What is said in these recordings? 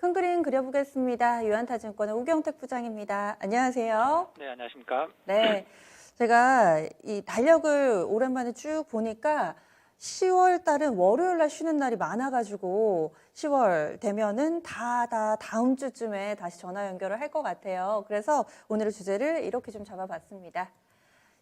큰 그림 그려보겠습니다. 유한타증권의 우경택 부장입니다. 안녕하세요. 네, 안녕하십니까? 네, 제가 이 달력을 오랜만에 쭉 보니까 10월 달은 월요일 날 쉬는 날이 많아가지고 10월 되면은 다 다음 주쯤에 다시 전화 연결을 할 것 같아요. 그래서 오늘의 주제를 이렇게 좀 잡아봤습니다.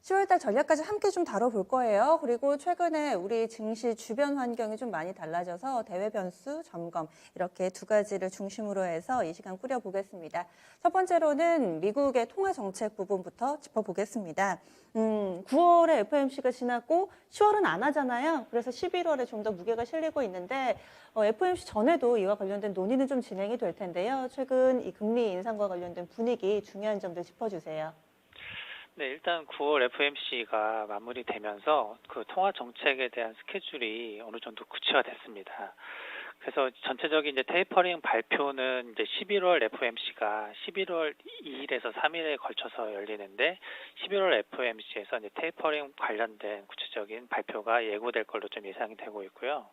10월달 전략까지 함께 좀 다뤄볼 거예요. 그리고 최근에 우리 증시 주변 환경이 좀 많이 달라져서 대외 변수, 점검 이렇게 두 가지를 중심으로 해서 이 시간 꾸려보겠습니다. 첫 번째로는 미국의 통화 정책 부분부터 짚어보겠습니다. 9월에 FOMC가 지났고 10월은 안 하잖아요. 그래서 11월에 좀 더 무게가 실리고 있는데 FOMC 전에도 이와 관련된 논의는 좀 진행이 될 텐데요. 최근 이 금리 인상과 관련된 분위기 중요한 점들 짚어주세요. 네, 일단 9월 FOMC가 마무리되면서 그 통화 정책에 대한 스케줄이 어느 정도 구체화됐습니다. 그래서 전체적인 이제 테이퍼링 발표는 이제 11월 FOMC가 11월 2일에서 3일에 걸쳐서 열리는데 11월 FOMC에서 이제 테이퍼링 관련된 구체적인 발표가 예고될 걸로 좀 예상이 되고 있고요.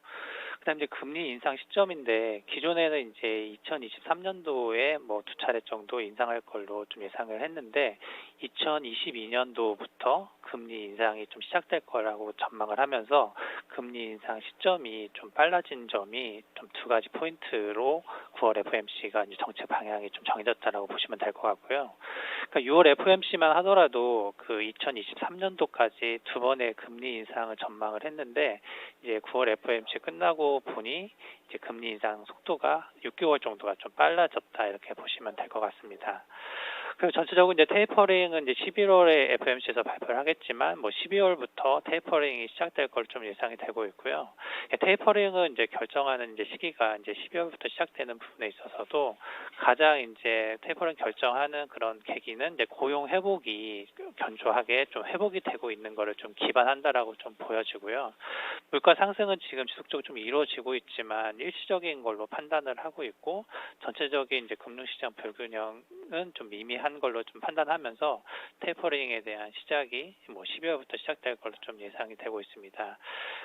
그다음 이제 금리 인상 시점인데 기존에는 이제 2023년도에 뭐 두 차례 정도 인상할 걸로 좀 예상을 했는데 2022년도부터 금리 인상이 좀 시작될 거라고 전망을 하면서 금리 인상 시점이 좀 빨라진 점이 좀 두 가지 포인트로 9월 FOMC가 이제 정책 방향이 좀 정해졌다라고 보시면 될 것 같고요. 그러니까 6월 FOMC만 하더라도 그 2023년도까지 두 번의 금리 인상을 전망을 했는데 이제 9월 FOMC 끝나고 보니 이제 금리 인상 속도가 6개월 정도가 좀 빨라졌다 이렇게 보시면 될 것 같습니다. 그리고 전체적으로 이제 테이퍼링은 이제 11월에 FOMC에서 발표를 하겠지만 뭐 12월부터 테이퍼링이 시작될 걸 좀 예상이 되고 있고요. 테이퍼링은 이제 결정하는 이제 시기가 이제 12월부터 시작되는 부분에 있어서도 가장 이제 테이퍼링 결정하는 그런 계기는 이제 고용 회복이 견조하게 좀 회복이 되고 있는 거를 좀 기반한다라고 좀 보여지고요. 물가 상승은 지금 지속적으로 좀 이루어지고 있지만 일시적인 걸로 판단을 하고 있고 전체적인 이제 금융시장 불균형은 좀 미미한 걸로 좀 판단하면서 테이퍼링에 대한 시작이 뭐 12월부터 시작될 걸로 좀 예상이 되고 있습니다.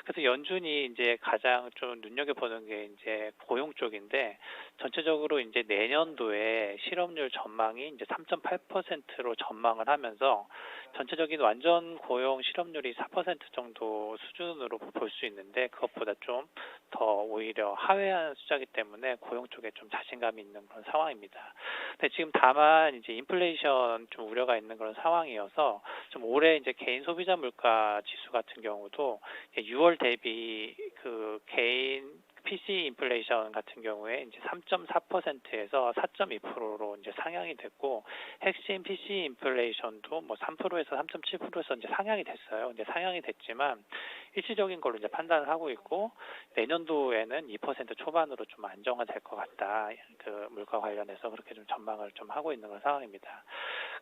그래서 연준이 이제 가장 좀 눈여겨보는 게 이제 고용 쪽인데 전체적으로 이제 내년도에 실업률 전망이 이제 3.8%로 전망을 하면서 전체적인 완전 고용 실업률이 4% 정도 수준으로 볼 수 있는데 그것보다 좀 더 오히려 하회한 숫자이기 때문에 고용 쪽에 좀 자신감이 있는 그런 상황입니다. 근데 지금 다만 이제 인플레이션 좀 우려가 있는 그런 상황이어서 좀 올해 이제 개인 소비자 물가 지수 같은 경우도 6월 대비 그 개인 PC 인플레이션 같은 경우에 이제 3.4%에서 4.2%로 이제 상향이 됐고 핵심 PC 인플레이션도 뭐 3%에서 3.7%에서 이제 상향이 됐어요. 근데 상향이 됐지만 일시적인 걸로 이제 판단을 하고 있고 내년도에는 2% 초반으로 좀 안정화될 것 같다. 그 물가 관련해서 그렇게 좀 전망을 좀 하고 있는 그런 상황입니다.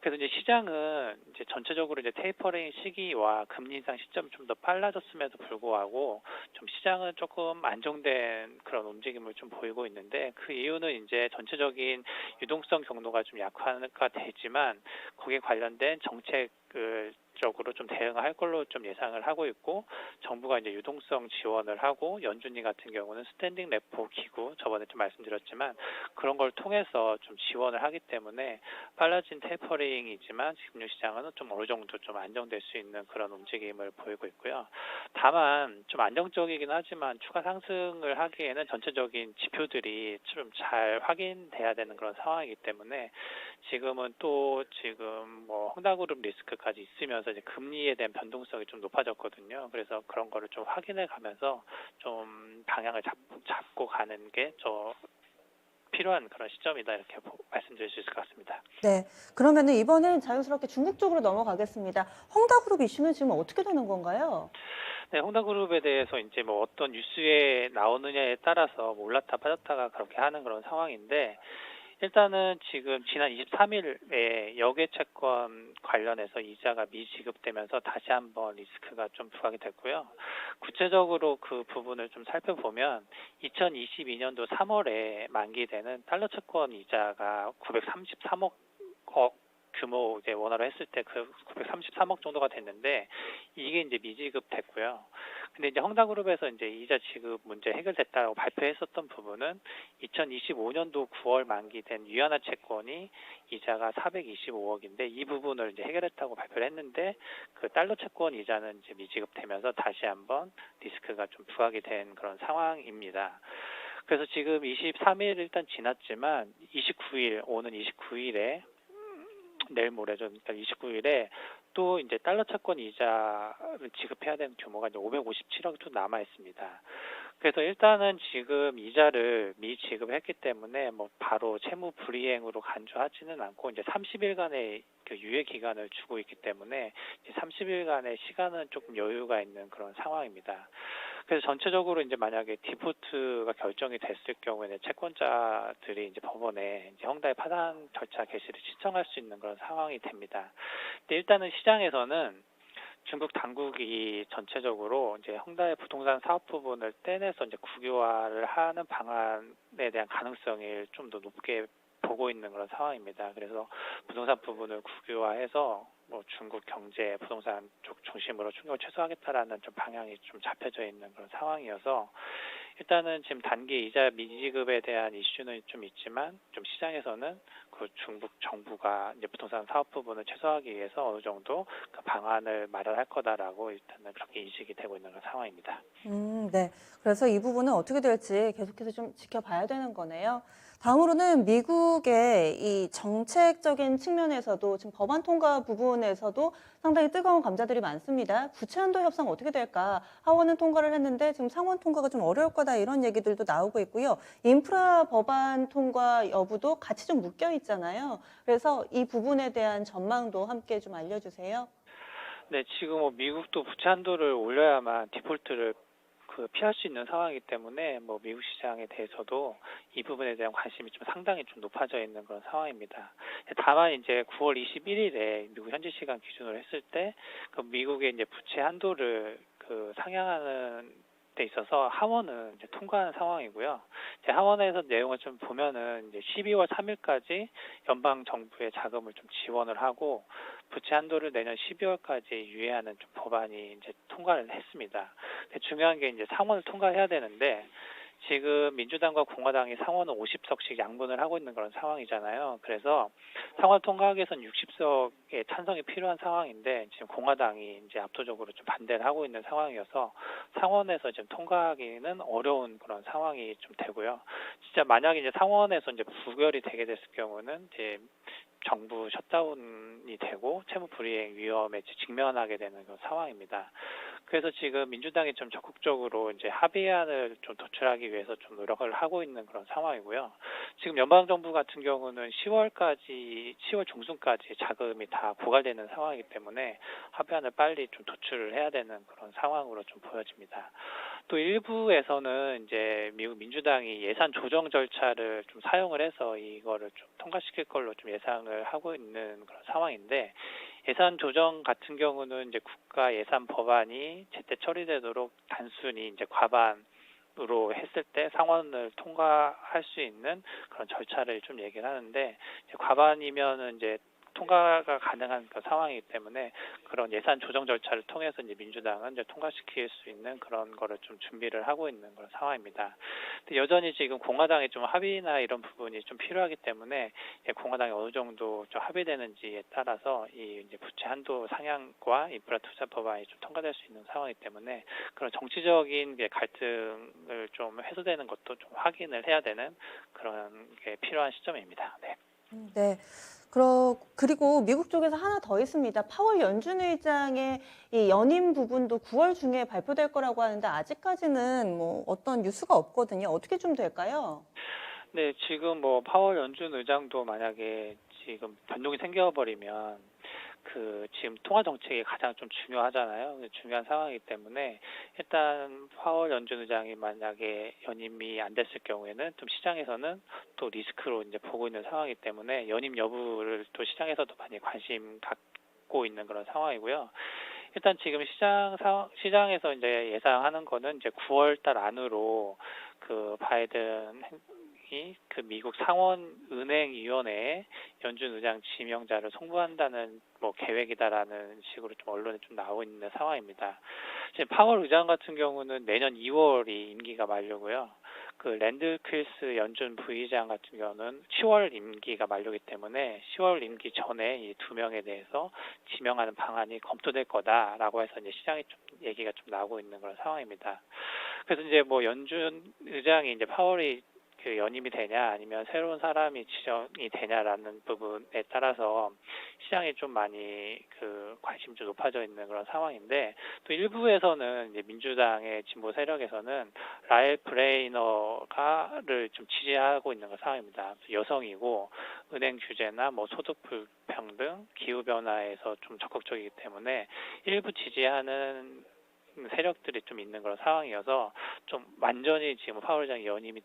그래서 이제 시장은 이제 전체적으로 이제 테이퍼링 시기와 금리 인상 시점이 좀 더 빨라졌음에도 불구하고 좀 시장은 조금 안정된 그런 움직임을 좀 보이고 있는데 그 이유는 이제 전체적인 유동성 경로가 좀 약화가 되지만 거기에 관련된 정책을 적으로 좀 대응할 걸로 좀 예상을 하고 있고 정부가 이제 유동성 지원을 하고 연준이 같은 경우는 스탠딩 레포 기구 저번에 좀 말씀드렸지만 그런 걸 통해서 좀 지원을 하기 때문에 빨라진 테이퍼링이지만 금융시장은 좀 어느 정도 좀 안정될 수 있는 그런 움직임을 보이고 있고요. 다만 좀 안정적이긴 하지만 추가 상승을 하기에는 전체적인 지표들이 좀 잘 확인돼야 되는 그런 상황이기 때문에 지금은 또 지금 뭐 헝다그룹 리스크까지 있으면서 이제 금리에 대한 변동성이 좀 높아졌거든요. 그래서 그런 거를 좀 확인해 가면서 좀 방향을 잡고 가는 게 필요한 그런 시점이다 이렇게 말씀드릴 수 있을 것 같습니다. 네, 그러면은 이번엔 자연스럽게 중국 쪽으로 넘어가겠습니다. 헝다그룹 이슈는 지금 어떻게 되는 건가요? 네, 헝다그룹에 대해서 이제 뭐 어떤 뉴스에 나오느냐에 따라서 뭐 올랐다 빠졌다가 그렇게 하는 그런 상황인데 일단은 지금 지난 23일에 역외 채권 관련해서 이자가 미지급되면서 다시 한번 리스크가 좀 부각이 됐고요. 구체적으로 그 부분을 좀 살펴보면 2022년도 3월에 만기되는 달러 채권 이자가 933억 규모 이제 원화로 했을 때 그 933억 정도가 됐는데 이게 이제 미지급됐고요. 근데 이제 헝다그룹에서 이제 이자 지급 문제 해결됐다고 발표했었던 부분은 2025년도 9월 만기된 위안화 채권이 이자가 425억인데 이 부분을 이제 해결했다고 발표를 했는데 그 달러 채권 이자는 이제 미지급되면서 다시 한번 리스크가 좀 부각이 된 그런 상황입니다. 그래서 지금 23일 일단 지났지만 29일 오는 29일에 내일 모레죠. 그러니까 29일에 또 이제 달러 채권 이자를 지급해야 되는 규모가 이제 557억도 남아 있습니다. 그래서 일단은 지금 이자를 미지급했기 때문에 뭐 바로 채무 불이행으로 간주하지는 않고 이제 30일간의 그 유예 기간을 주고 있기 때문에 이제 30일간의 시간은 조금 여유가 있는 그런 상황입니다. 그래서 전체적으로 이제 만약에 디포트가 결정이 됐을 경우에는 채권자들이 이제 법원에 이제 헝다의 파산 절차 개시를 신청할 수 있는 그런 상황이 됩니다. 근데 일단은 시장에서는 중국 당국이 전체적으로 이제 헝다의 부동산 사업 부분을 떼내서 이제 국유화를 하는 방안에 대한 가능성을 좀 더 높게 보고 있는 그런 상황입니다. 그래서 부동산 부분을 국유화해서 뭐 중국 경제 부동산 쪽 중심으로 충격을 최소화하겠다라는 좀 방향이 좀 잡혀져 있는 그런 상황이어서 일단은 지금 단기 이자 미지급에 대한 이슈는 좀 있지만 좀 시장에서는 그 중국 정부가 이제 부동산 사업 부분을 최소화하기 위해서 어느 정도 그 방안을 마련할 거다라고 일단은 그렇게 인식이 되고 있는 그런 상황입니다. 네. 그래서 이 부분은 어떻게 될지 계속해서 좀 지켜봐야 되는 거네요. 다음으로는 미국의 이 정책적인 측면에서도 지금 법안 통과 부분에서도 상당히 뜨거운 감자들이 많습니다. 부채한도 협상 어떻게 될까? 하원은 통과를 했는데 지금 상원 통과가 좀 어려울 거다 이런 얘기들도 나오고 있고요. 인프라 법안 통과 여부도 같이 좀 묶여 있잖아요. 그래서 이 부분에 대한 전망도 함께 좀 알려주세요. 네, 지금 뭐 미국도 부채 한도를 올려야만 디폴트를 피할 수 있는 상황이기 때문에 뭐 미국 시장에 대해서도 이 부분에 대한 관심이 좀 상당히 좀 높아져 있는 그런 상황입니다. 다만 이제 9월 21일에 미국 현지 시간 기준으로 했을 때 그 미국의 이제 부채 한도를 상향하는 데 있어서 하원은 이제 통과한 상황이고요. 이제 하원에서 내용을 좀 보면은 이제 12월 3일까지 연방 정부의 자금을 좀 지원을 하고 부채 한도를 내년 12월까지 유예하는 좀 법안이 이제 통과를 했습니다. 근데 중요한 게 이제 상원을 통과해야 되는데 지금 민주당과 공화당이 상원은 50석씩 양분을 하고 있는 그런 상황이잖아요. 그래서 상원 통과하기 위해서는 60석의 찬성이 필요한 상황인데 지금 공화당이 이제 압도적으로 좀 반대를 하고 있는 상황이어서 상원에서 지금 통과하기는 어려운 그런 상황이 좀 되고요. 진짜 만약에 이제 상원에서 이제 부결이 되게 됐을 경우는 이제 정부 셧다운이 되고 채무 불이행 위험에 직면하게 되는 그런 상황입니다. 그래서 지금 민주당이 좀 적극적으로 이제 합의안을 좀 도출하기 위해서 좀 노력을 하고 있는 그런 상황이고요. 지금 연방 정부 같은 경우는 10월 중순까지 자금이 다 고갈되는 상황이기 때문에 합의안을 빨리 좀 도출을 해야 되는 그런 상황으로 좀 보여집니다. 또 일부에서는 이제 미국 민주당이 예산 조정 절차를 좀 사용을 해서 이거를 좀 통과시킬 걸로 좀 예상을 하고 있는 그런 상황인데 예산 조정 같은 경우는 이제 국가 예산 법안이 제때 처리되도록 단순히 이제 과반으로 했을 때 상원을 통과할 수 있는 그런 절차를 좀 얘기를 하는데 이제 과반이면은 이제 통과가 가능한 그 상황이기 때문에 그런 예산 조정 절차를 통해서 이제 민주당은 이제 통과시킬 수 있는 그런 거를 좀 준비를 하고 있는 그런 상황입니다. 근데 여전히 지금 공화당의 좀 합의나 이런 부분이 좀 필요하기 때문에 공화당이 어느 정도 좀 합의되는지에 따라서 이 이제 부채 한도 상향과 인프라 투자 법안이 좀 통과될 수 있는 상황이기 때문에 그런 정치적인 갈등을 좀 해소되는 것도 좀 확인을 해야 되는 그런 게 필요한 시점입니다. 네. 네. 그리고 미국 쪽에서 하나 더 있습니다. 파월 연준 의장의 이 연임 부분도 9월 중에 발표될 거라고 하는데 아직까지는 뭐 어떤 뉴스가 없거든요. 어떻게 좀 될까요? 네, 지금 뭐 파월 연준 의장도 만약에 지금 변동이 생겨버리면 지금 통화 정책이 가장 좀 중요하잖아요. 중요한 상황이기 때문에 일단 파월 연준 의장이 만약에 연임이 안 됐을 경우에는 좀 시장에서는 또 리스크로 이제 보고 있는 상황이기 때문에 연임 여부를 또 시장에서도 많이 관심 갖고 있는 그런 상황이고요. 일단 지금 시장에서 이제 예상하는 거는 이제 9월 달 안으로 바이든 그 미국 상원은행위원회에 연준 의장 지명자를 송부한다는 뭐 계획이다라는 식으로 좀 언론에 좀 나오고 있는 상황입니다. 지금 파월 의장 같은 경우는 내년 2월이 임기가 만료고요. 그 랜드클스 연준 부의장 같은 경우는 10월 임기가 만료기 때문에 10월 임기 전에 이 두 명에 대해서 지명하는 방안이 검토될 거다라고 해서 이제 시장에 좀 얘기가 좀 나오고 있는 그런 상황입니다. 그래서 이제 뭐 연준 의장이 이제 파월이 그 연임이 되냐 아니면 새로운 사람이 지정이 되냐라는 부분에 따라서 시장이 좀 많이 그 관심이 좀 높아져 있는 그런 상황인데, 또 일부에서는 이제 민주당의 진보 세력에서는 라엘 브레이너가를 좀 지지하고 있는 그런 상황입니다. 여성이고 은행 규제나 뭐 소득 불평등, 기후 변화에서 좀 적극적이기 때문에 일부 지지하는 세력들이 좀 있는 그런 상황이어서 좀 완전히 지금 파월 의장이 연임이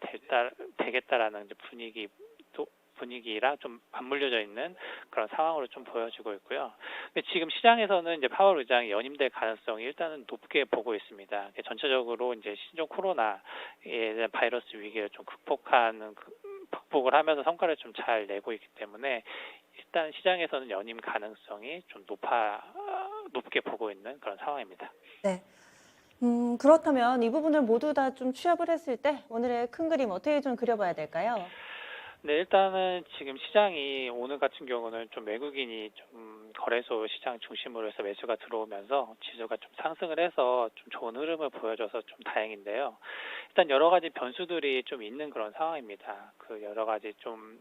되겠다라는 이제 분위기랑 좀 맞물려져 있는 그런 상황으로 좀 보여지고 있고요. 근데 지금 시장에서는 이제 파월 의장이 연임될 가능성이 일단은 높게 보고 있습니다. 전체적으로 이제 신종 코로나에 대한 바이러스 위기를 좀 극복을 하면서 성과를 좀 잘 내고 있기 때문에 일단 시장에서는 연임 가능성이 좀 높게 보고 있는 그런 상황입니다. 네. 그렇다면 이 부분을 모두 다 좀 취합을 했을 때 오늘의 큰 그림 어떻게 좀 그려봐야 될까요? 네, 일단은 지금 시장이 오늘 같은 경우는 좀 외국인이 좀 거래소 시장 중심으로 해서 매수가 들어오면서 지수가 좀 상승을 해서 좀 좋은 흐름을 보여줘서 좀 다행인데요. 일단 여러 가지 변수들이 좀 있는 그런 상황입니다. 그 여러 가지 좀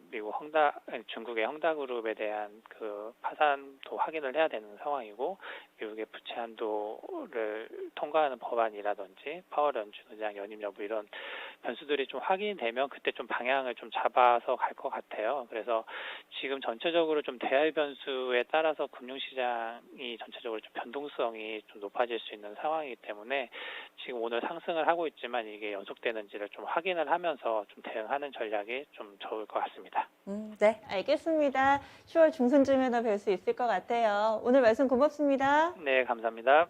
중국의 헝다그룹에 대한 그 파산도 확인을 해야 되는 상황이고, 미국의 부채 한도를 통과하는 법안이라든지 파월 연준 의장 연임 여부 이런 변수들이 좀 확인되면 그때 좀 방향을 좀 잡아서 갈 것 같아요. 그래서 지금 전체적으로 좀 대외 변수에 따라서 금융시장이 전체적으로 좀 변동성이 좀 높아질 수 있는 상황이기 때문에 지금 오늘 상승을 하고 있지만 이게 연속되는지를 좀 확인을 하면서 좀 대응하는 전략이 좀 좋을 것 같습니다. 네, 알겠습니다. 10월 중순쯤에나 뵐 수 있을 것 같아요. 오늘 말씀 고맙습니다. 네, 감사합니다.